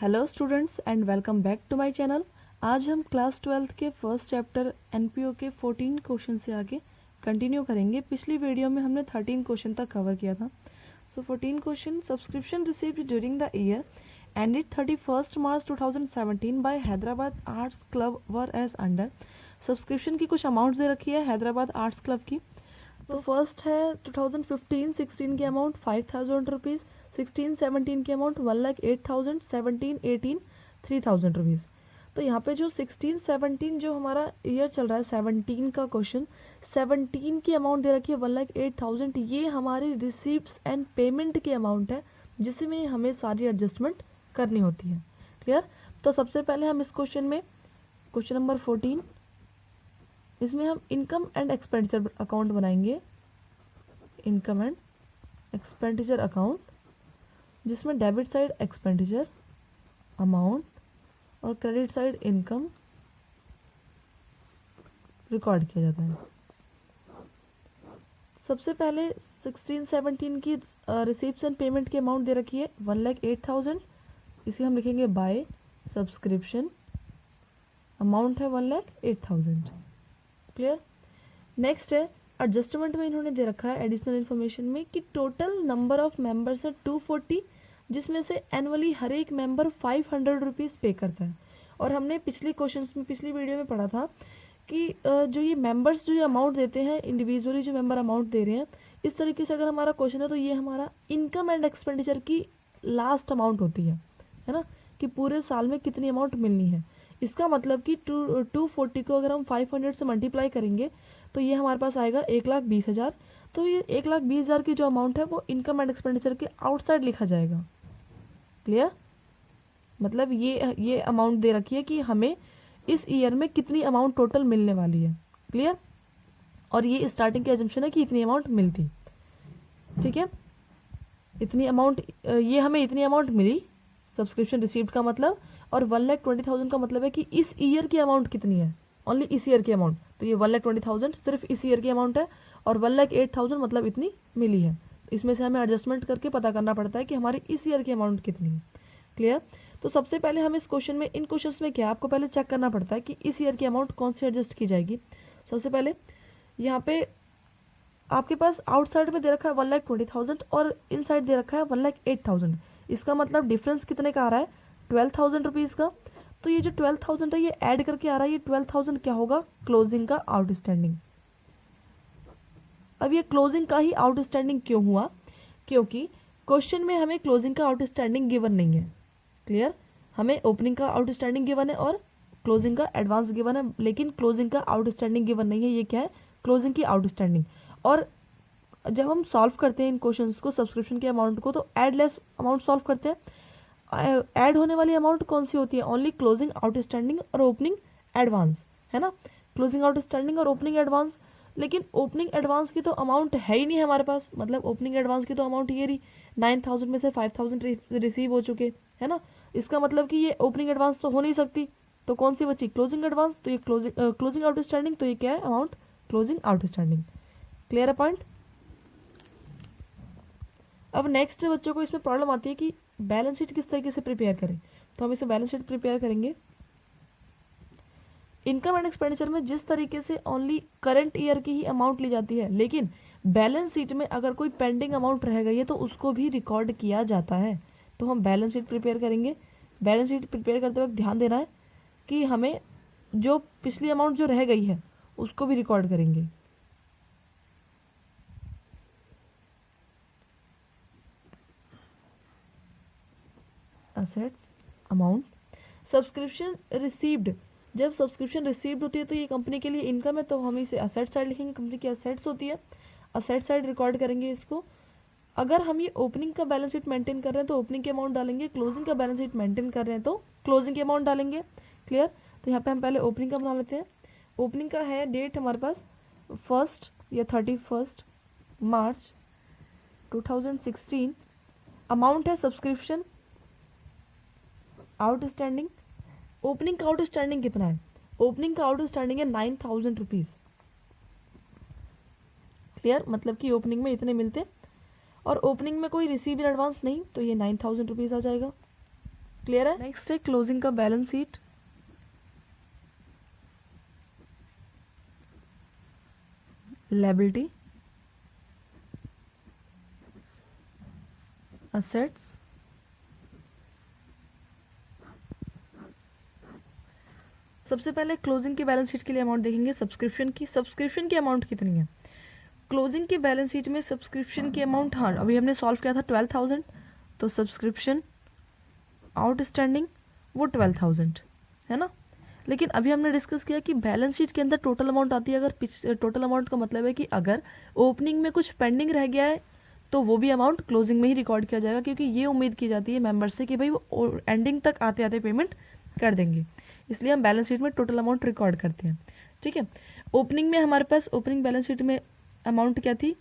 Hello students and welcome back to my channel. आज हम class 12th के first chapter NPO के 14 question से आगे कंटिन्यू करेंगे। पिछली वीडियो में हमने 13 क्वेश्चन तक कवर किया था। So 14 question. Subscription received during the year ended 31 March 2017 by Hyderabad arts club were as under. Subscription की कुछ अमाउंट दे रखी है हैदराबाद आर्ट्स क्लब की। तो फर्स्ट है 2015-16 की अमाउंट 5,000 रुपीज़, 16-17 की अमाउंट 1,08,000, 17-18 3,000 रुपीज़। तो यहाँ पे जो 16-17 जो हमारा ईयर चल रहा है 17 का क्वेश्चन, 17 की अमाउंट दे रखी है 1,08,000। ये हमारी रिसीप्ट्स एंड पेमेंट की अमाउंट है जिसमें हमें सारी एडजस्टमेंट करनी होती है। क्लियर। तो सबसे पहले हम इस क्वेश्चन में क्वेश्चन नंबर 14 इसमें हम इनकम एंड एक्सपेंडिचर अकाउंट बनाएंगे। इनकम एंड एक्सपेंडिचर अकाउंट जिसमें डेबिट साइड एक्सपेंडिचर अमाउंट और क्रेडिट साइड इनकम रिकॉर्ड किया जाता है। सबसे पहले 16-17 की रिसीप्ट्स एंड पेमेंट की अमाउंट दे रखी है 1,08,000। इसे हम लिखेंगे बाय सब्सक्रिप्शन। अमाउंट है 1,08,000। क्लियर। नेक्स्ट है एडजस्टमेंट में इन्होंने दे रखा है एडिशनल इन्फॉर्मेशन में कि टोटल नंबर ऑफ मेंबर्स है 240, जिसमें से एनुअली हर एक मेंबर 500 रुपीज़ पे करता है। और हमने पिछली क्वेश्चंस में पिछली वीडियो में पढ़ा था कि जो ये मेंबर्स जो ये अमाउंट देते हैं इंडिविजुअली जो मेंबर अमाउंट दे रहे हैं, इस तरीके से अगर हमारा क्वेश्चन है तो ये हमारा इनकम एंड एक्सपेंडिचर की लास्ट अमाउंट होती है ना, कि पूरे साल में कितनी अमाउंट मिलनी है। इसका मतलब कि 240 को अगर हम 500 से मल्टीप्लाई करेंगे तो ये हमारे पास आएगा 1,20,000। तो ये 1,20,000 की जो अमाउंट है वो इनकम एंड एक्सपेंडिचर के आउटसाइड लिखा जाएगा। क्लियर। मतलब ये अमाउंट दे रखी है कि हमें इस ईयर में कितनी अमाउंट टोटल मिलने वाली है। क्लियर। और ये स्टार्टिंग की एजम्पशन है कि इतनी अमाउंट मिलती। ठीक है, इतनी अमाउंट, ये हमें इतनी अमाउंट मिली सब्सक्रिप्शन रिसीव्ड का मतलब, और 1,20,000 का मतलब है कि इस ईयर की अमाउंट कितनी है, ओनली इस ईयर की अमाउंट। तो ये 1,20,000 सिर्फ इस ईयर की अमाउंट है, और 1,08,000 मतलब इतनी मिली है। इसमें से हमें एडजस्टमेंट करके पता करना पड़ता है कि हमारी इस ईयर की अमाउंट कितनी है। क्लियर। तो सबसे पहले हम इस क्वेश्चन में, इन क्वेश्चंस में क्या आपको पहले चेक करना पड़ता है कि इस ईयर की अमाउंट कौन सी एडजस्ट की जाएगी। सबसे पहले यहाँ पे आपके पास आउटसाइड में दे रखा है 1,20,000 और इन साइड दे रखा है 1,08,000। इसका मतलब डिफरेंस कितने का आ रहा है, 12,000 रुपीज़ का। तो ये जो 12,000 है ये ऐड करके आ रहा है, ये 12,000 क्या होगा, क्लोजिंग का आउटस्टैंडिंग। अब ये क्लोजिंग का ही आउटस्टैंडिंग क्यों हुआ, क्योंकि क्वेश्चन में हमें क्लोजिंग का आउटस्टैंडिंग गिवन नहीं है। क्लियर। हमें ओपनिंग का आउटस्टैंडिंग गिवन है और क्लोजिंग का एडवांस गिवन है, लेकिन क्लोजिंग का आउटस्टैंडिंग गिवन नहीं है। ये क्या है, क्लोजिंग की आउटस्टैंडिंग। और जब हम सॉल्व करते हैं इन क्वेश्चंस को, सब्सक्रिप्शन के अमाउंट को, तो एड लेस अमाउंट सॉल्व करते हैं। ऐड होने वाली अमाउंट कौन सी होती है, ओनली क्लोजिंग आउटस्टैंडिंग और ओपनिंग एडवांस, है ना। क्लोजिंग आउटस्टैंडिंग और ओपनिंग एडवांस, लेकिन ओपनिंग एडवांस की तो अमाउंट है ही नहीं हमारे पास। मतलब ओपनिंग एडवांस की तो अमाउंट ये रही, 9,000 में से 5,000 रिसीव हो चुके, है ना। इसका मतलब कि ये ओपनिंग एडवांस तो हो नहीं सकती। तो कौन सी बची, क्लोजिंग एडवांस। तो ये क्लोजिंग आउटस्टैंडिंग, तो ये क्या है, अमाउंट क्लोजिंग आउटस्टैंडिंग। क्लियर है पॉइंट। अब नेक्स्ट बच्चों को इसमें प्रॉब्लम आती है कि बैलेंस शीट किस तरीके से प्रिपेयर करें। तो हम इसमें बैलेंस शीट प्रिपेयर करेंगे। इनकम एंड एक्सपेंडिचर में जिस तरीके से ओनली करंट ईयर की ही अमाउंट ली जाती है, लेकिन बैलेंस शीट में अगर कोई पेंडिंग अमाउंट रह गई है तो उसको भी रिकॉर्ड किया जाता है। तो हम बैलेंस शीट प्रिपेयर करेंगे। बैलेंस शीट प्रिपेयर करते वक्त ध्यान देना है कि हमें जो पिछली अमाउंट जो रह गई है उसको भी रिकॉर्ड करेंगे। असेट्स अमाउंट सब्सक्रिप्शन रिसीव्ड, जब सब्सक्रिप्शन रिसीव्ड होती है तो ये कंपनी के लिए इनकम है, तो हम इसे असेट साइड लिखेंगे। कंपनी की असेट्स होती है, असेट साइड रिकॉर्ड करेंगे इसको। अगर हम ये ओपनिंग का बैलेंस शीट मेंटेन कर रहे हैं तो ओपनिंग की अमाउंट डालेंगे, क्लोजिंग का बैलेंस शीट मेंटेन कर रहे हैं तो क्लोजिंग की अमाउंट डालेंगे। क्लियर। तो यहाँ पे हम पहले ओपनिंग का बना लेते हैं। ओपनिंग का है डेट हमारे पास 1 या 31 मार्च 2016। अमाउंट है सब्सक्रिप्शन आउटस्टैंडिंग। ओपनिंग का आउटस्टैंडिंग कितना है, ओपनिंग का आउटस्टैंडिंग है 9,000 रुपीज़। क्लियर। मतलब कि ओपनिंग में इतने मिलते और ओपनिंग में कोई रिसीव इन एडवांस नहीं, तो ये 9,000 रुपीज़ आ जाएगा। क्लियर है। नेक्स्ट है क्लोजिंग का बैलेंस शीट। लायबिलिटी, असेट्स, सबसे पहले क्लोजिंग की बैलेंस शीट के लिए अमाउंट देखेंगे सब्सक्रिप्शन की। सब्सक्रिप्शन की अमाउंट कितनी है क्लोजिंग की बैलेंस शीट में? सब्सक्रिप्शन की अमाउंट, हाँ अभी हमने सॉल्व किया था 12,000, तो सब्सक्रिप्शन आउटस्टैंडिंग वो 12,000 है ना। लेकिन अभी हमने डिस्कस किया कि बैलेंस शीट के अंदर टोटल अमाउंट आती है। अगर टोटल अमाउंट का मतलब है कि अगर ओपनिंग में कुछ पेंडिंग रह गया है तो वो भी अमाउंट क्लोजिंग में ही रिकॉर्ड किया जाएगा, क्योंकि ये उम्मीद की जाती है मेंबर से कि भाई वो एंडिंग तक आते आते पेमेंट कर देंगे, इसलिए हम बैलेंस शीट में टोटल अमाउंट रिकॉर्ड करते हैं। ठीक है, ओपनिंग में हमारे पास ओपनिंग बैलेंस शीट में अमाउंट क्या थी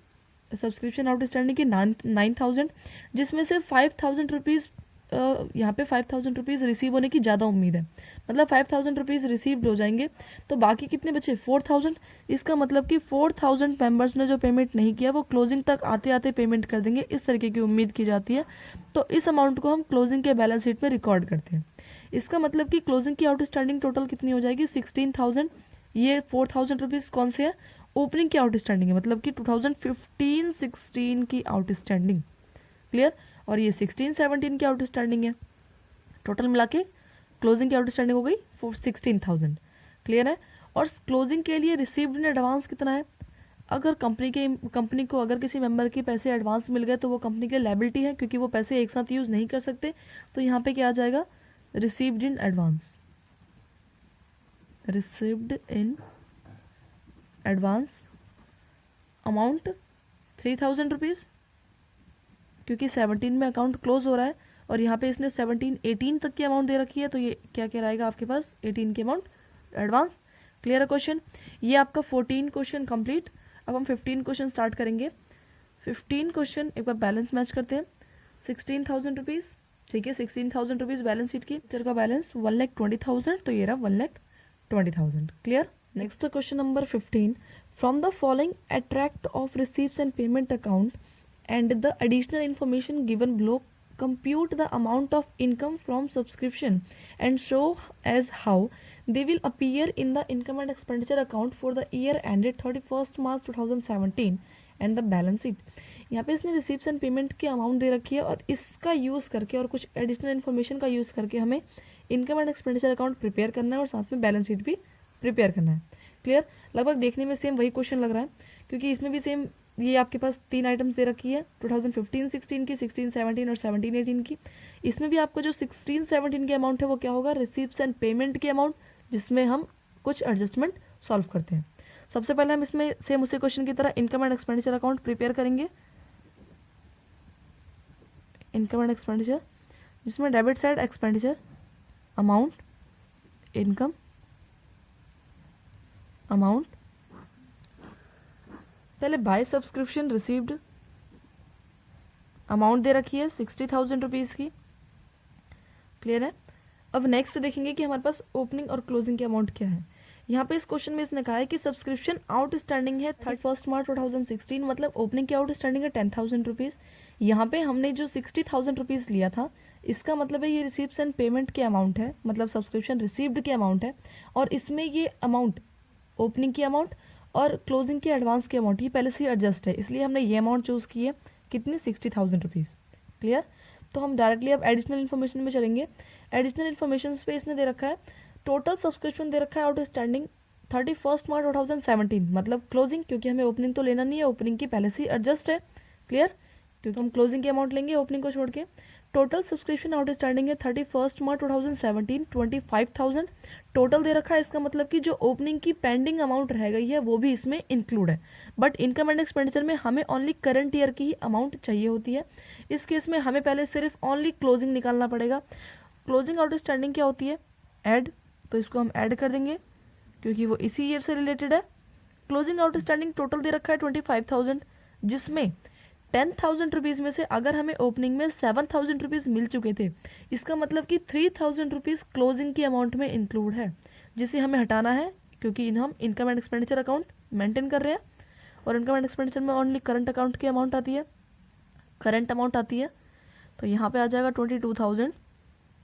सब्सक्रिप्शन आउटस्टैंडिंग की 9,000, जिसमें से 5,000 रुपीज़ यहाँ पे 5,000 रुपीज़ रिसीव होने की ज़्यादा उम्मीद है, मतलब 5,000 रुपीज़ रिसीव हो जाएंगे, तो बाकी कितने बचे 4,000। इसका मतलब कि 4,000 मेंबर्स ने जो पेमेंट नहीं किया वो क्लोजिंग तक आते आते पेमेंट कर देंगे, इस तरीके की उम्मीद की जाती है। तो इस अमाउंट को हम क्लोजिंग के बैलेंस शीट में रिकॉर्ड करते हैं। इसका मतलब कि क्लोजिंग की आउटस्टैंडिंग टोटल कितनी हो जाएगी 16,000। ये 4,000 रुपीज़ कौन से है ओपनिंग की आउटस्टैंडिंग है, मतलब कि 2015-16 की आउटस्टैंडिंग। क्लियर, और ये 16-17 की आउटस्टैंडिंग है। टोटल मिला के क्लोजिंग की आउटस्टैंडिंग हो गई 16,000। क्लियर है। और क्लोजिंग के लिए रिसीव्ड इन एडवांस कितना है? अगर कंपनी को अगर किसी मेंबर के पैसे एडवांस मिल गए तो वो कंपनी की लायबिलिटी है, क्योंकि वो पैसे एक साथ यूज़ नहीं कर सकते। तो यहाँ पे क्या आ जाएगा received in advance, received in advance amount 3,000 rupees, क्योंकि 17 में अकाउंट क्लोज हो रहा है और यहाँ पे इसने 17-18 तक की अमाउंट दे रखी है, तो ये क्या क्या रहेगा आपके पास 18 की अमाउंट एडवांस। क्लियर है क्वेश्चन। ये आपका 14 क्वेश्चन कंप्लीट। अब हम 15 क्वेश्चन स्टार्ट करेंगे। 15 क्वेश्चन एक बार बैलेंस मैच करते हैं। 16,000 रुपीज़, ठीक है 16,000 रुपीज़ बैलेंस शीट की। का बैलेंस 1,20,000, तो ये रहा 1,20,000। Clear. Next question number 15, from the following attract of receipts and payment account and the additional information given below, compute the amount of income from subscription and show as how they will appear in the income and expenditure account for the year ended 31st March 2017 and the balance sheet। यहाँ पे इसने receipt and payment की amount दे रखी है और इसका use करके और कुछ एडिशनल इन्फॉर्मेशन का यूज़ करके हमें income and expenditure account prepare करना है और साथ में बैलेंस शीट भी प्रिपेयर करना है। क्लियर। लगभग देखने में सेम वही क्वेश्चन लग रहा है, क्योंकि इसमें भी सेम ये आपके पास 3 आइटम्स दे रखी है 2015-16 की, 16-17 और 17-18 की। इसमें भी आपको जो 16-17 की अमाउंट है वो क्या होगा रिसीप्ट्स एंड पेमेंट की अमाउंट, जिसमें हम कुछ एडजस्टमेंट सॉल्व करते हैं। सबसे पहले हम इसमें सेम उसी क्वेश्चन की तरह income and expenditure account prepare करेंगे। इनकम एंड एक्सपेंडिचर, जिसमें debit side expenditure amount, income amount, पहले बाय सब्सक्रिप्शन रिसीव्ड अमाउंट दे रखी है 60,000 रुपीज़ की। क्लियर है। अब नेक्स्ट देखेंगे कि हमारे पास ओपनिंग और क्लोजिंग की अमाउंट क्या है। यहाँ पे इस क्वेश्चन में इसने कहा है कि सब्सक्रिप्शन आउटस्टैंडिंग है 31 मार्च 2016, मतलब ओपनिंग की आउटस्टैंडिंग है 10,000 रुपीज़। यहाँ पे हमने जो 60,000 रुपीज़ लिया था, इसका मतलब है ये रिसीप्ट्स एंड पेमेंट की अमाउंट है, मतलब सब्सक्रिप्शन रिसीव्ड की अमाउंट है। और इसमें ये अमाउंट ओपनिंग की अमाउंट और क्लोजिंग की एडवांस की अमाउंट ये पहले से ही एडजस्ट है, इसलिए हमने ये अमाउंट चूज़ की है कितनी 60,000 रुपीज़। क्लियर। तो हम डायरेक्टली अब एडिशनल इन्फॉर्मेशन में चलेंगे। एडिशनल इन्फॉर्मेशन पे इसने दे रखा है टोटल सब्सक्रिप्शन दे रखा है आउटस्टैंडिंग 31 मार्च 2017, मतलब क्लोजिंग, क्योंकि हमें ओपनिंग तो लेना नहीं है, ओपनिंग की पहले से ही एडजस्ट है। क्लियर, क्योंकि हम क्लोजिंग की अमाउंट लेंगे ओपनिंग को छोड़ के। टोटल सब्सक्रिप्शन आउटस्टैंडिंग है 31 मार्च 2017 25,000 टोटल दे रखा है। इसका मतलब कि जो ओपनिंग की पेंडिंग अमाउंट रह गई है वो भी इसमें इंक्लूड है, बट इनकम एंड एक्सपेंडिचर में हमें ओनली करंट ईयर की ही अमाउंट चाहिए होती है। इस केस में हमें पहले सिर्फ ओनली क्लोजिंग निकालना पड़ेगा। क्लोजिंग आउटस्टैंडिंग क्या होती है ऐड, तो इसको हम ऐड कर देंगे क्योंकि वो इसी ईयर से रिलेटेड है। क्लोजिंग आउटस्टैंडिंग टोटल दे रखा है 25,000, जिसमें 10,000 रुपीज़ में से अगर हमें ओपनिंग में 7,000 रुपीज़ मिल चुके थे, इसका मतलब कि 3,000 रुपीज़ क्लोजिंग की अमाउंट में इंक्लूड है, जिसे हमें हटाना है क्योंकि हम income and expenditure account maintain कर रहे हैं और इनकम एंड एक्सपेंडिचर में ओनली करंट अकाउंट की अमाउंट आती है, करंट अमाउंट आती है। तो यहाँ पे आ जाएगा 22,000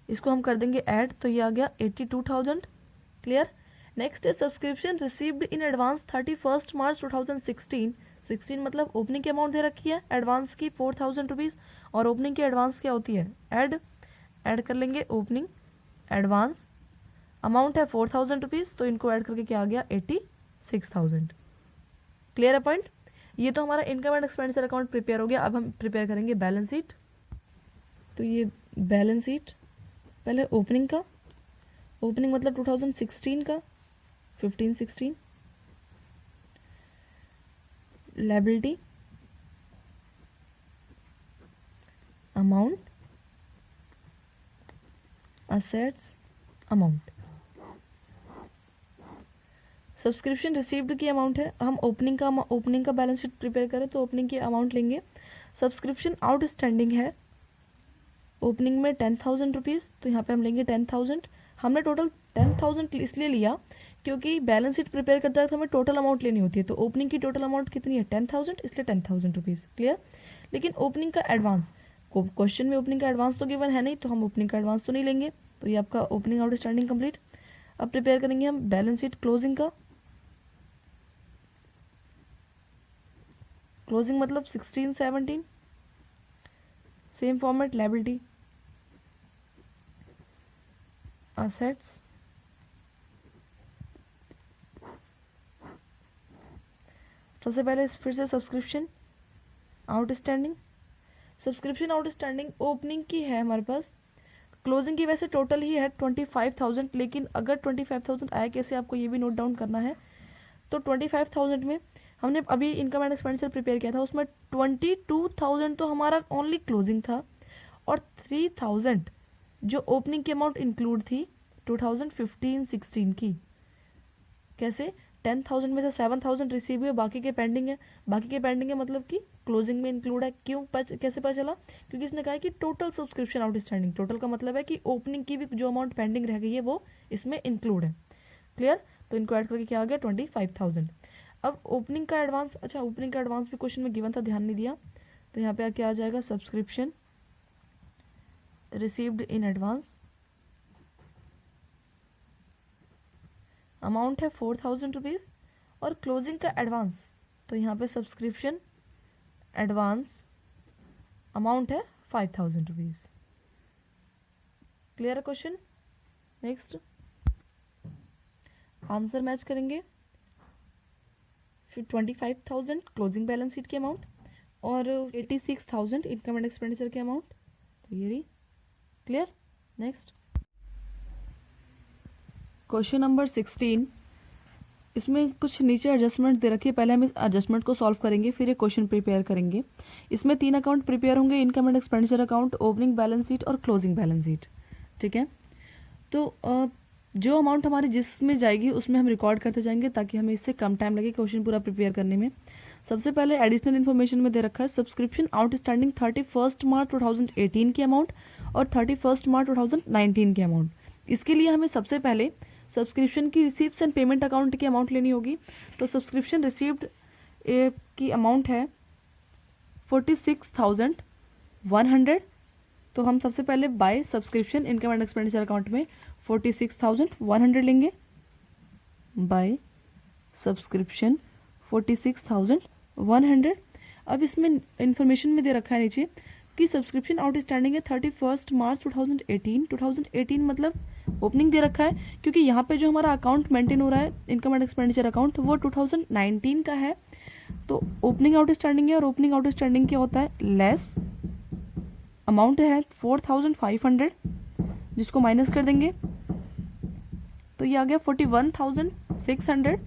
इसको हम कर देंगे ऐड, तो ये आ गया 82,000। क्लियर। नेक्स्ट है सब्सक्रिप्शन रिसीव्ड इन एडवांस 31 मार्च 2016। 16 मतलब ओपनिंग की अमाउंट दे रखी है एडवांस की 4,000 रुपीज़, और ओपनिंग की एडवांस क्या होती है, ऐड कर लेंगे ओपनिंग एडवांस, अमाउंट है 4,000 रुपीज़, तो इनको ऐड करके क्या आ गया 86,000। क्लियर है पॉइंट। ये तो हमारा income and expenditure account prepare हो गया। अब हम प्रिपेयर करेंगे बैलेंस शीट। तो ये बैलेंस शीट, पहले ओपनिंग का, ओपनिंग मतलब 2016 का 15-16, liability, amount, assets, amount. Subscription received की अमाउंट है, हम ओपनिंग का बैलेंस शीट प्रिपेयर करें तो ओपनिंग की अमाउंट लेंगे। सब्सक्रिप्शन आउटस्टैंडिंग है ओपनिंग में 10,000 रुपीज़, तो यहाँ पे हम लेंगे 10,000। हमने टोटल 10,000 इसलिए लिया क्योंकि बैलेंस शीट प्रिपेयर करते वक्त हमें टोटल अमाउंट लेनी होती है, तो ओपनिंग की टोटल अमाउंट कितनी है 10,000, इसलिए 10,000 रुपीज़। क्लियर। लेकिन ओपनिंग का एडवांस, क्वेश्चन में ओपनिंग का एडवांस तो गिवन है नहीं, तो हम ओपनिंग का एडवांस तो नहीं लेंगे, तो ये आपका ओपनिंग आउटस्टैंडिंग कंप्लीट। अब प्रिपेयर करेंगे हम बैलेंस शीट क्लोजिंग का। क्लोजिंग मतलब 16-17, सेम फॉर्मेट, लायबिलिटी, असेट्स, सबसे पहले फिर से subscription outstanding. Subscription outstanding opening की है हमारे पास, क्लोजिंग की वैसे टोटल ही है 25,000, लेकिन अगर 25,000 आया कैसे आपको ये भी नोट डाउन करना है। तो 25,000 में हमने अभी इनकम एंड एक्सपेंडिचर प्रिपेयर किया था, उसमें 22,000 तो हमारा ओनली क्लोजिंग था, और 3,000 जो ओपनिंग की अमाउंट इंक्लूड थी 2015-16 की। कैसे, 10,000 में से 7,000 रिसीव हुए, बाकी के पेंडिंग है। बाकी के पेंडिंग है मतलब कि क्लोजिंग में इंक्लूड है। क्यों, कैसे पता चला, क्योंकि इसने कहा है कि टोटल सब्सक्रिप्शन आउटस्टैंडिंग, टोटल का मतलब है कि ओपनिंग की भी जो अमाउंट पेंडिंग रह गई है वो इसमें इंक्लूड है। क्लियर। तो इनको ऐड करके क्या आ गया 25,000। अब ओपनिंग का एडवांस, अच्छा ओपनिंग का एडवांस भी क्वेश्चन में गिवन था, ध्यान नहीं दिया, तो यहाँ पे क्या आ जाएगा, subscription received in advance, amount है 4,000 रुपीज़, और क्लोजिंग का एडवांस, तो यहाँ पे सब्सक्रिप्शन एडवांस, अमाउंट है 5,000 रुपीज़। क्लियर है क्वेश्चन। नेक्स्ट आंसर मैच करेंगे, फिर 25,000 क्लोजिंग बैलेंस शीट की अमाउंट और 86,000 इनकम एंड एक्सपेंडिचर की अमाउंट, तो ये रही। क्लियर। नेक्स्ट क्वेश्चन नंबर 16, इसमें कुछ नीचे एडजस्टमेंट दे रखी है, पहले हम इस एडजस्टमेंट को सॉल्व करेंगे, फिर ये क्वेश्चन प्रिपेयर करेंगे। इसमें 3 अकाउंट प्रिपेयर होंगे, income and expenditure account, opening balance sheet और क्लोजिंग बैलेंस शीट। ठीक है, तो जो अमाउंट हमारी जिसमें जाएगी उसमें हम रिकॉर्ड करते जाएंगे ताकि हमें इससे कम टाइम लगे क्वेश्चन पूरा प्रिपेयर करने में। सबसे पहले एडिशनल इन्फॉर्मेशन में दे रखा है सब्सक्रिप्शन आउटस्टैंडिंग 31 मार्च 2018 की अमाउंट और 31 मार्च 2019 की अमाउंट। इसके लिए हमें सबसे पहले सब्सक्रिप्शन की रिसीप्ट्स एंड पेमेंट अकाउंट की अमाउंट लेनी होगी। तो सब्सक्रिप्शन रिसीव्ड की अमाउंट है 46,100, तो हम सबसे पहले by subscription income and expenditure account में 46,100 लेंगे, बाय सब्सक्रिप्शन 46,100। अब इसमें इंफॉर्मेशन में दे रखा है नीचे कि सब्सक्रिप्शन आउटस्टैंडिंग है 31 मार्च 2018। 2018 मतलब ओपनिंग दे रखा है, क्योंकि यहाँ पे जो हमारा अकाउंट मेंटेन हो रहा है इनकम एंड एक्सपेंडिचर अकाउंट वो 2019 का है, तो ओपनिंग आउटस्टैंडिंग है, और ओपनिंग आउटस्टैंडिंग क्या होता है, लेस अमाउंट है 4,500, जिसको माइनस कर देंगे तो ये आ गया 41,600।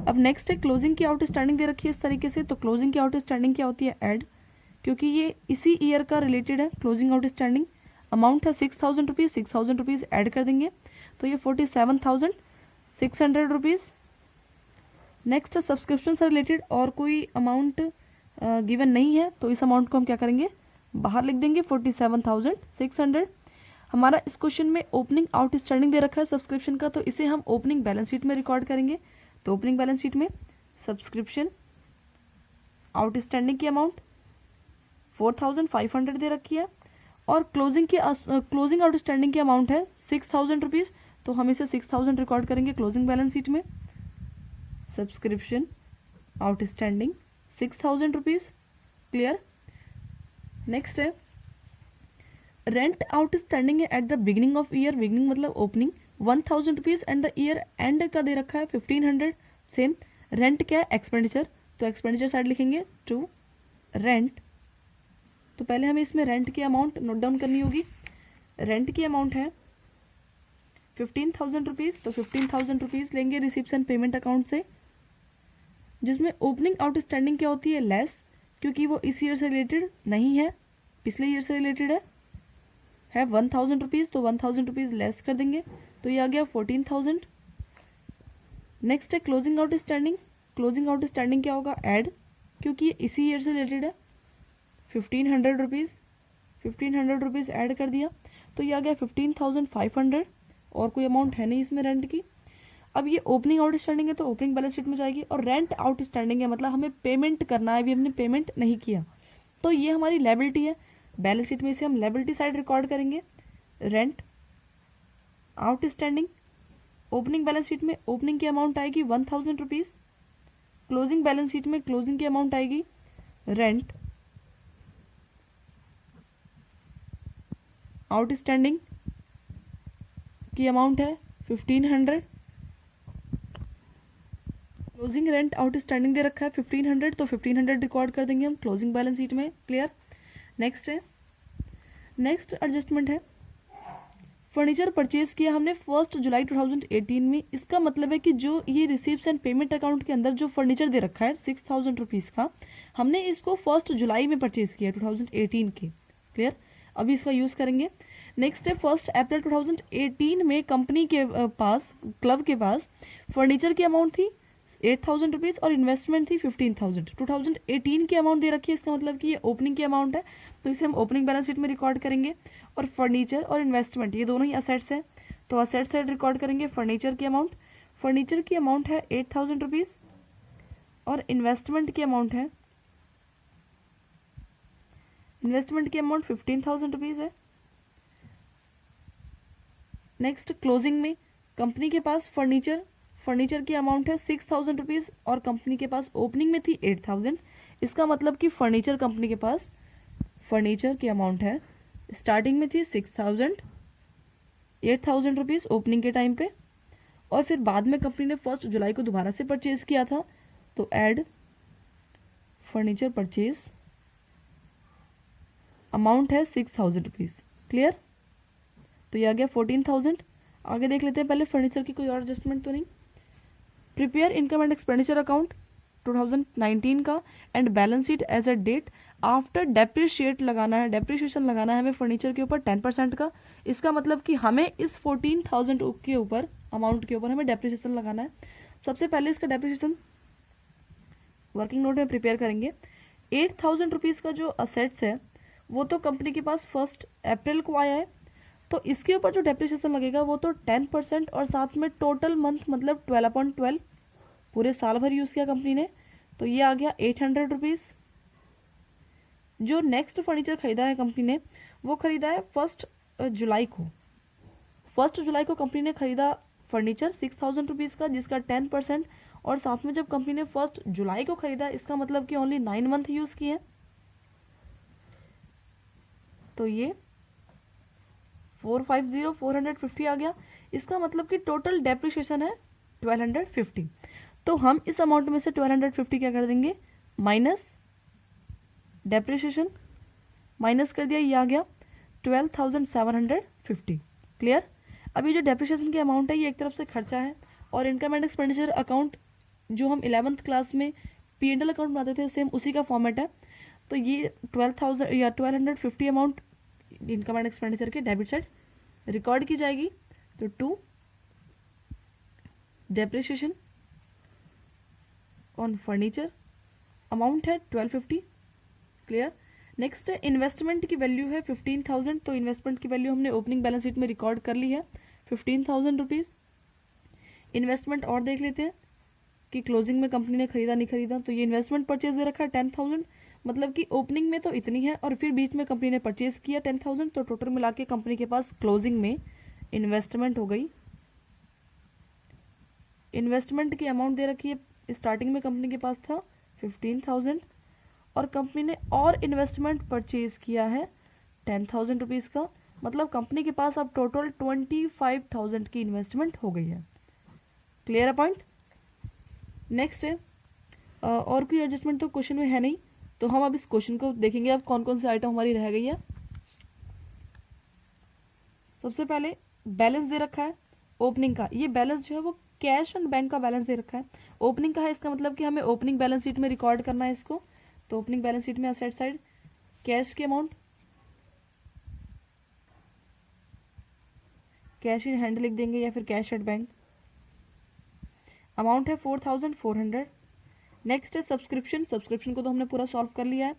अब नेक्स्ट है क्लोजिंग की आउटस्टैंडिंग दे रखी है इस तरीके से, तो क्लोजिंग की आउटस्टैंडिंग क्या होती है, ऐड, क्योंकि ये इसी ईयर का रिलेटेड है। क्लोजिंग आउटस्टैंडिंग अमाउंट है 6,000 रुपीज़, 6,000 रुपीज़ ऐड कर देंगे तो ये 47,600 रुपीज़। नेक्स्ट है सब्सक्रिप्शन से रिलेटेड और कोई अमाउंट गिवन नहीं है, तो इस अमाउंट को हम क्या करेंगे, बाहर लिख देंगे 47,600। हमारा इस क्वेश्चन में ओपनिंग आउटस्टैंडिंग दे रखा है सब्सक्रिप्शन का, तो इसे हम ओपनिंग बैलेंस शीट में रिकॉर्ड करेंगे। तो ओपनिंग बैलेंस शीट में सब्सक्रिप्शन आउटस्टैंडिंग की अमाउंट 4,500 दे रखी है, और क्लोजिंग आउटस्टैंडिंग की अमाउंट है 6,000 रुपीज़, तो हम इसे 6,000 रिकॉर्ड करेंगे क्लोजिंग बैलेंस शीट में। Subscription outstanding 6,000 rupees, clear. Next है रेंट आउटस्टैंडिंग है at the beginning of year, beginning मतलब opening 1,000 rupees and the year end का दे रखा है 1,500। सेम रेंट क्या है एक्सपेंडिचर, तो एक्सपेंडिचर साइड लिखेंगे टू रेंट। तो पहले हमें इसमें रेंट की अमाउंट नोट डाउन करनी होगी। रेंट की अमाउंट है 15,000 रुपीज़, तो 15,000 रुपीज़ लेंगे रिसिप्ट्स एंड पेमेंट अकाउंट से, जिसमें ओपनिंग आउटस्टैंडिंग क्या होती है लेस, क्योंकि वो इस ईयर से रिलेटेड नहीं है, पिछले ईयर से रिलेटेड है 1,000 रुपीज़, तो 1,000 रुपीज़ लेस कर देंगे, तो ये आ गया 14,000। नेक्स्ट है क्लोजिंग आउटस्टैंडिंग। क्लोजिंग आउटस्टैंडिंग क्या होगा ऐड, क्योंकि ये इसी ईयर से रिलेटेड है 1,500 रुपीज़, 1,500 रुपीज़ ऐड कर दिया, तो ये आ गया 15,500 और कोई अमाउंट है नहीं इसमें रेंट की। अब ये ओपनिंग आउटस्टैंडिंग है तो ओपनिंग बैलेंस शीट में जाएगी, और रेंट आउटस्टैंडिंग है मतलब हमें पेमेंट करना है, अभी हमने पेमेंट नहीं किया, तो ये हमारी लायबिलिटी है। बैलेंस शीट में इसे हम लायबिलिटी साइड रिकॉर्ड करेंगे। Rent outstanding opening balance sheet में ओपनिंग की अमाउंट आएगी 1,000 रुपीज़, क्लोजिंग बैलेंस शीट में क्लोजिंग की अमाउंट आएगी रेंट आउटस्टैंडिंग की अमाउंट है 1,500, क्लोजिंग रेंट आउटस्टैंडिंग दे रखा है 1,500, तो 1,500 रिकॉर्ड कर देंगे हम क्लोजिंग बैलेंस शीट में, क्लियर। नेक्स्ट है नेक्स्ट एडजस्टमेंट है फर्नीचर परचेज किया हमने 1 जुलाई 2018 में, इसका मतलब है कि जो ये रिसीप्ट्स एंड पेमेंट अकाउंट के अंदर जो फर्नीचर दे रखा है 6,000 रुपीज़ का, हमने इसको 1 जुलाई में परचेज किया 2018 के, क्लियर। अभी इसका यूज़ करेंगे। नेक्स्ट है 1 अप्रैल 2018 में कंपनी के पास, क्लब के पास फर्नीचर की अमाउंट थी 8,000 रुपीज़ और इन्वेस्टमेंट थी 15,000। 2018 की अमाउंट दे रखी है, इसका मतलब कि ये ओपनिंग की अमाउंट है, तो इसे हम ओपनिंग बैलेंस शीट में रिकॉर्ड करेंगे। और फर्नीचर और इन्वेस्टमेंट ये दोनों ही असेट्स हैं, तो असेट साइड रिकॉर्ड करेंगे फर्नीचर की अमाउंट। फर्नीचर की अमाउंट है 8,000 रुपीज़ और इन्वेस्टमेंट की अमाउंट 15,000 रुपीज़ है। नेक्स्ट क्लोजिंग में कंपनी के पास फर्नीचर की अमाउंट है 6,000 रुपीज़ और कंपनी के पास ओपनिंग में थी 8,000, इसका मतलब कि फर्नीचर कंपनी के पास फर्नीचर की अमाउंट है स्टार्टिंग में थी 6,000, 8,000 रुपीज़ ओपनिंग के टाइम पे, और फिर बाद में कंपनी ने 1 जुलाई को दोबारा से परचेज किया था, तो ऐड फर्नीचर परचेज अमाउंट है 6,000 रुपीज़, क्लियर। तो ये आ गया 14,000। आगे देख लेते हैं, पहले फर्नीचर की कोई और एडजस्टमेंट तो नहीं। Prepare income and expenditure account 2019 का and balance sheet as a date after depreciation लगाना है हमें फर्नीचर के ऊपर 10% का। इसका मतलब कि हमें इस 14,000 के ऊपर अमाउंट के ऊपर हमें डेप्रिशिएशन लगाना है। सबसे पहले इसका डेप्रिशिएशन वर्किंग नोट में प्रिपेयर करेंगे। 8,000 रुपीज़ का जो असेट्स है वो तो कंपनी के पास 1 अप्रैल को आया है, तो इसके ऊपर जो डेप्रिशिएशन लगेगा वो तो 10% और साथ में टोटल मंथ मतलब 12/12 पूरे साल भर यूज़ किया कंपनी ने, तो ये आ गया 800 रुपीज़। जो नेक्स्ट फर्नीचर खरीदा है कंपनी ने वो खरीदा है 1 जुलाई को। 1 जुलाई को कंपनी ने खरीदा फर्नीचर 6,000 रुपीज़ का, जिसका 10%, और साथ में जब कंपनी ने 1 जुलाई को खरीदा, इसका मतलब कि ओनली 9 मंथ यूज़ किए, तो ये 450 आ गया। इसका मतलब कि टोटल डेप्रिशिएशन है 1250। तो हम इस अमाउंट में से 1250 क्या कर देंगे, माइनस डेप्रिशिएशन, माइनस कर दिया, ये आ गया 12,750, क्लियर। अभी जो डेप्रिशिएशन की अमाउंट है ये एक तरफ से खर्चा है, और इनकम एंड एक्सपेंडिचर अकाउंट जो हम 11th क्लास में P&L अकाउंट बनाते थे सेम उसी का फॉर्मेट है, तो ये 12,000 या 1250 अमाउंट इनकम एंड एक्सपेंडिचर के डेबिट साइड रिकॉर्ड की जाएगी। तो to depreciation on furniture amount है 1250, क्लियर। नेक्स्ट इन्वेस्टमेंट की वैल्यू है 15,000, तो इन्वेस्टमेंट की वैल्यू हमने ओपनिंग बैलेंस शीट में रिकॉर्ड कर ली है 15,000 रुपीज़। इन्वेस्टमेंट और देख लेते हैं कि क्लोजिंग में कंपनी ने खरीदा नहीं खरीदा, तो ये इन्वेस्टमेंट परचेज दे रखा है 10,000, मतलब कि ओपनिंग में तो इतनी है और फिर बीच में कंपनी ने परचेज किया 10,000, तो टोटल मिला के कंपनी के पास क्लोजिंग में इन्वेस्टमेंट हो गई। इन्वेस्टमेंट की अमाउंट दे रखी है, स्टार्टिंग में कंपनी के पास था 15,000 और कंपनी ने और इन्वेस्टमेंट परचेज किया है 10,000 रुपीज़ का, मतलब कंपनी के पास अब टोटल 25,000 की इन्वेस्टमेंट हो गई है। क्लियर है पॉइंट। नेक्स्ट है और कोई एडजस्टमेंट तो क्वेश्चन में है नहीं, तो हम अब इस क्वेश्चन को देखेंगे अब कौन कौन सी आइटम हमारी रह गई है। सबसे पहले बैलेंस दे रखा है ओपनिंग का, ये बैलेंस जो है वो कैश एंड बैंक का बैलेंस दे रखा है। ओपनिंग का है, इसका मतलब कि हमें ओपनिंग बैलेंस शीट में रिकॉर्ड करना है इसको। तो ओपनिंग बैलेंस शीट में असेट साइड कैश की अमाउंट, कैश इन हैंड लिख देंगे या फिर कैश एट बैंक। अमाउंट है 4,400। नेक्स्ट है सब्सक्रिप्शन, सब्सक्रिप्शन को तो हमने पूरा सॉल्व कर लिया है।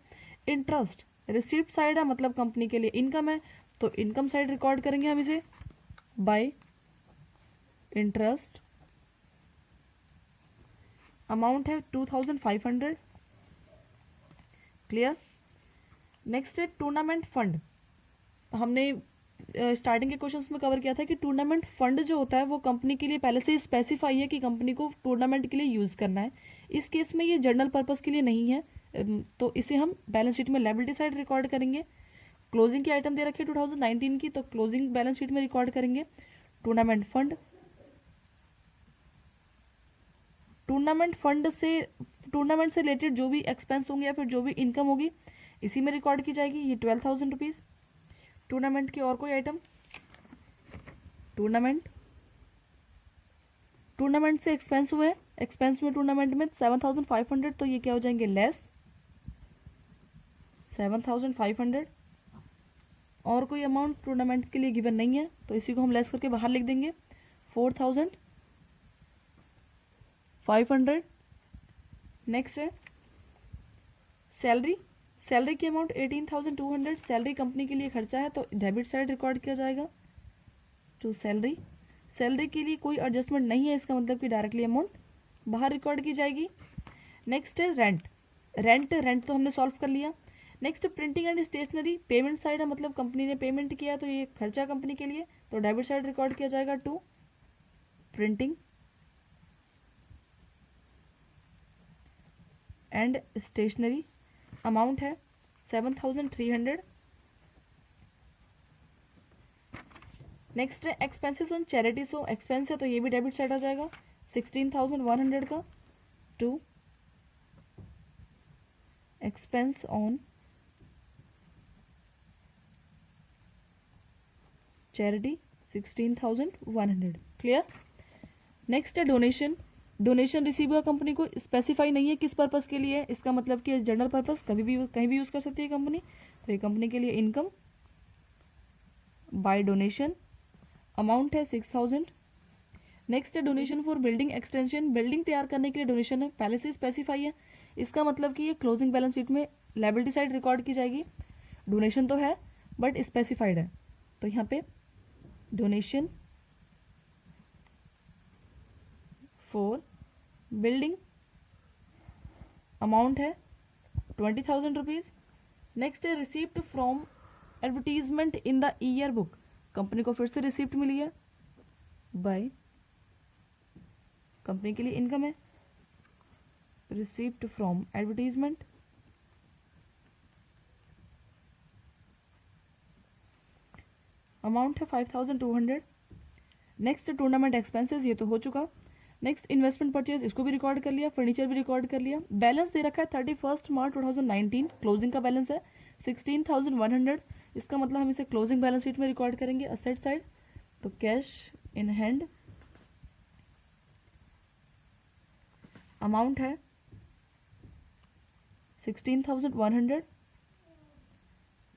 इंटरेस्ट रिसीप्ट साइड है, मतलब कंपनी के लिए इनकम है, तो इनकम साइड रिकॉर्ड करेंगे हम इसे बाय इंटरेस्ट। अमाउंट है 2,500। क्लियर। नेक्स्ट है टूर्नामेंट फंड, हमने स्टार्टिंग के क्वेश्चंस में कवर किया था कि टूर्नामेंट फंड जो होता है वो कंपनी के लिए पहले से ही स्पेसिफाई है कि कंपनी को टूर्नामेंट के लिए यूज़ करना है। इस केस में ये जनरल पर्पस के लिए नहीं है, तो इसे हम बैलेंस शीट में लायबिलिटी साइड रिकॉर्ड करेंगे। क्लोजिंग की आइटम दे रखी है 2019 की, तो क्लोजिंग बैलेंस शीट में रिकॉर्ड करेंगे टूर्नामेंट फंड। टूर्नामेंट फंड से टूर्नामेंट से रिलेटेड जो भी एक्सपेंस होंगे या फिर जो भी इनकम होगी इसी में रिकॉर्ड की जाएगी, ये 12,000 रुपीज़। टूर्नामेंट की और कोई आइटम, टूर्नामेंट से एक्सपेंस हुए, एक्सपेंस में टूर्नामेंट में 7,500, तो ये क्या हो जाएंगे लेस 7,500। और कोई अमाउंट टूर्नामेंट्स के लिए गिवन नहीं है, तो इसी को हम लेस करके बाहर लिख देंगे 4,500। नेक्स्ट है सैलरी, सैलरी की अमाउंट 18,200, सैलरी कंपनी के लिए खर्चा है, तो डेबिट साइड रिकॉर्ड किया जाएगा टू सैलरी। सैलरी के लिए कोई एडजस्टमेंट नहीं है, इसका मतलब कि डायरेक्टली अमाउंट बाहर रिकॉर्ड की जाएगी। नेक्स्ट है रेंट, रेंट तो हमने सॉल्व कर लिया। Next printing and stationery, payment side है, मतलब कंपनी ने पेमेंट किया तो ये खर्चा कंपनी के लिए, तो डेबिट साइड रिकॉर्ड किया जाएगा to printing and stationery. Amount है 7,300। नेक्स्ट है expenses on charity, so expense है तो ये भी डेबिट साइड आ जाएगा 16,100 का to expense on charity 16,100। Clear. Next है डोनेशन, डोनेशन रिसीव हुआ कंपनी को, स्पेसिफाई नहीं है किस पर्पस के लिए है, इसका मतलब कि जनरल पर्पस कभी भी कहीं भी यूज कर सकती है कंपनी, तो ये कंपनी के लिए इनकम बाय डोनेशन। अमाउंट है 6,000। नेक्स्ट है donation for building extension, building तैयार करने के लिए डोनेशन है, पहले से स्पेसिफाई है, इसका मतलब कि ये क्लोजिंग बैलेंस शीट में लायबिलिटी साइड रिकॉर्ड की जाएगी। डोनेशन तो है बट स्पेसिफाइड है, तो यहाँ पे डोनेशन फॉर बिल्डिंग, अमाउंट है 20,000 रुपीज़। नेक्स्ट है receipt from advertisement in the year book, company को फिर से रिसिप्ट मिली है बाय, कंपनी के लिए इनकम है रिसिप्ट फ्रॉम एडवर्टीजमेंट। अमाउंट है 5,200। नेक्स्ट टूर्नामेंट एक्सपेंसेस, ये तो हो चुका। नेक्स्ट इन्वेस्टमेंट परचेज, इसको भी रिकॉर्ड कर लिया, फर्नीचर भी रिकॉर्ड कर लिया। बैलेंस दे रखा है 31 मार्च 2019, क्लोजिंग का बैलेंस है 16,100, इसका मतलब हम इसे क्लोजिंग बैलेंस शीट में रिकॉर्ड करेंगे असेट साइड, तो कैश इन हैंड। अमाउंट है 16,100।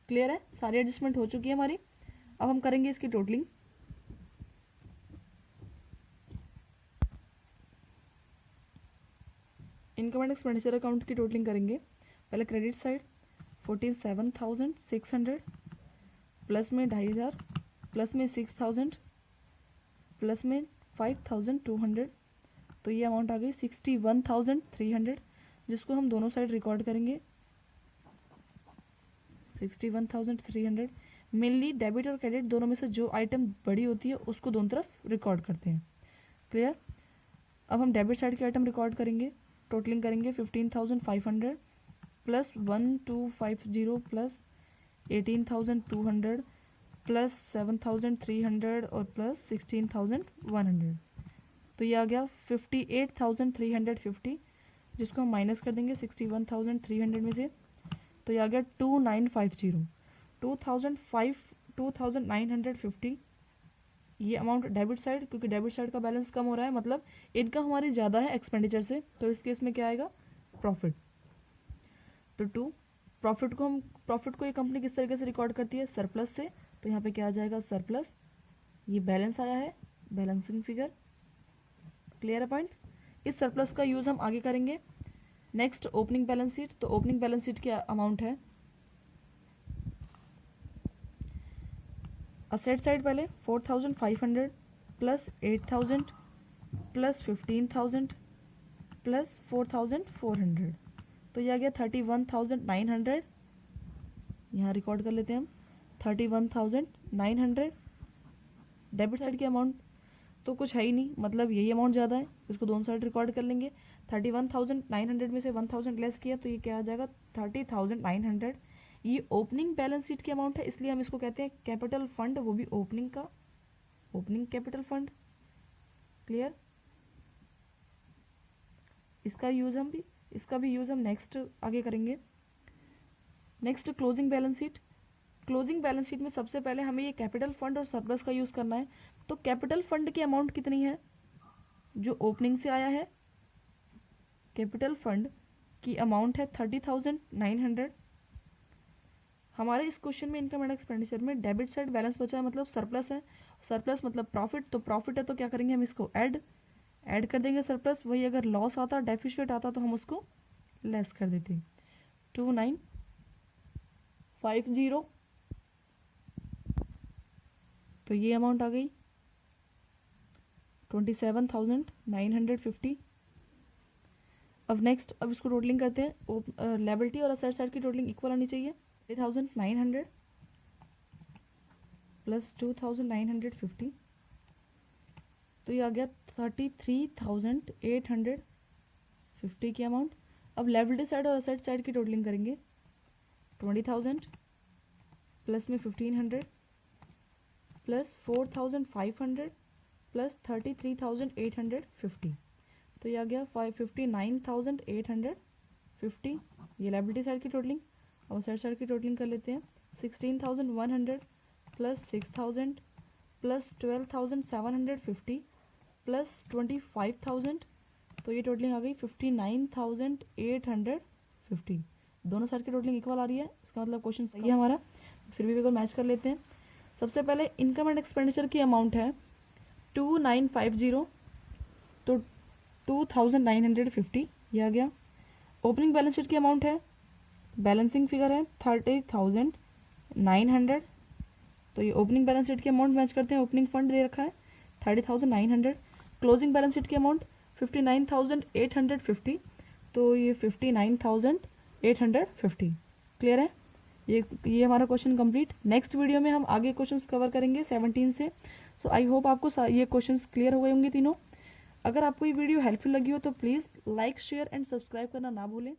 क्लियर है, सारी एडजस्टमेंट हो चुकी है हमारी। अब हम करेंगे इसकी totalling. Income and expenditure account की टोटलिंग करेंगे। पहले क्रेडिट साइड 47,600, प्लस में 2,500, प्लस में 6,000, प्लस में 5,200, तो ये अमाउंट आ गई 61,300, जिसको हम दोनों साइड रिकॉर्ड करेंगे 61,300। मेनली डेबिट और क्रेडिट दोनों में से जो आइटम बड़ी होती है उसको दोनों तरफ रिकॉर्ड करते हैं। क्लियर। अब हम डेबिट साइड के आइटम रिकॉर्ड करेंगे, टोटलिंग करेंगे 15,500 प्लस 1250 प्लस 18,200 प्लस 7,300 और प्लस 16,100। तो ये आ गया 58,350, जिसको हम माइनस कर देंगे 61,300 में से। तो ये आ गया 2950, 2,950। ये अमाउंट डेबिट साइड, क्योंकि डेबिट साइड का बैलेंस कम हो रहा है, मतलब इनकम हमारी ज़्यादा है एक्सपेंडिचर से, तो इस केस में क्या आएगा, प्रॉफिट। तो प्रॉफिट को ये कंपनी किस तरीके से रिकॉर्ड करती है, सरप्लस से। तो यहाँ पे क्या आ जाएगा, सरप्लस। ये बैलेंस आया है, बैलेंसिंग फिगर। क्लियर है पॉइंट। इस सरप्लस का यूज़ हम आगे करेंगे। Next opening balance sheet. तो ओपनिंग बैलेंस शीट की अमाउंट है, असेट साइड पहले 4,500 प्लस 8,000 प्लस 15,000 प्लस 4,400। तो ये आ गया 31,900। यहाँ रिकॉर्ड कर लेते हैं हम 31,900। डेबिट साइड की अमाउंट तो कुछ है ही नहीं, मतलब यही अमाउंट ज़्यादा है, इसको दोनों साइड रिकॉर्ड कर लेंगे। 31,900 में से 1,000 लेस किया तो ये क्या आ जाएगा, 30,900। ये ओपनिंग बैलेंस शीट की अमाउंट है, इसलिए हम इसको कहते हैं कैपिटल फंड, वो भी ओपनिंग का, ओपनिंग कैपिटल फंड। क्लियर। इसका भी यूज़ हम नेक्स्ट आगे करेंगे। Next closing balance sheet. Closing balance sheet में सबसे पहले हमें ये कैपिटल फंड और सरप्लस का यूज़ करना है। तो कैपिटल फंड की अमाउंट कितनी है, जो ओपनिंग से आया है, कैपिटल फंड की अमाउंट है 30,900। हमारे इस क्वेश्चन में इनकम एंड एक्सपेंडिचर में डेबिट साइड बैलेंस बचा है, मतलब सरप्लस है, सरप्लस मतलब प्रॉफिट। तो प्रॉफिट है तो क्या करेंगे, हम इसको ऐड कर देंगे सरप्लस। वही अगर लॉस आता, डेफिसिट आता, तो हम उसको लेस कर देते। 2950, तो ये अमाउंट आ गई 27,950। अब नेक्स्ट, अब इसको टोटलिंग करते हैं। लायबिलिटी और असेट साइड की टोटलिंग इक्वल आनी चाहिए। 3,900 प्लस 2,950, तो ये आ गया 33,850 की अमाउंट। अब लायबिलिटी साइड और असेट साइड की टोटलिंग करेंगे। 20,000 प्लस में 1,500 प्लस 4,500 प्लस 33,850, तो ये आ गया 59,850। ये लायबिलिटी साइड की टोटलिंग। अब असेट साइड की टोटलिंग कर लेते हैं। 16,100 प्लस 6,000 प्लस 12,750 प्लस 25,000, तो ये टोटलिंग आ गई 59,850। दोनों साइड की टोटलिंग इक्वल आ रही है, इसका मतलब क्वेश्चन सही है हमारा। फिर भी अगर मैच कर लेते हैं। सबसे पहले इनकम एंड एक्सपेंडिचर की अमाउंट है 2,950, तो 2,950 ये आ गया। ओपनिंग बैलेंस शीट की अमाउंट है, बैलेंसिंग फिगर है 30,900, तो ये ओपनिंग बैलेंस शीट की अमाउंट मैच करते हैं। ओपनिंग फंड दे रखा है 30,900। क्लोजिंग बैलेंस शीट की अमाउंट 59,850, तो ये 59,850। क्लियर है। ये हमारा क्वेश्चन कंप्लीट। नेक्स्ट वीडियो में हम आगे क्वेश्चंस कवर करेंगे 17 से। सो आई होप आपको ये क्वेश्चंस क्लियर हो गए होंगे तीनों। अगर आपको ये वीडियो हेल्पफुल लगी हो तो please like, share and subscribe करना ना भूलें।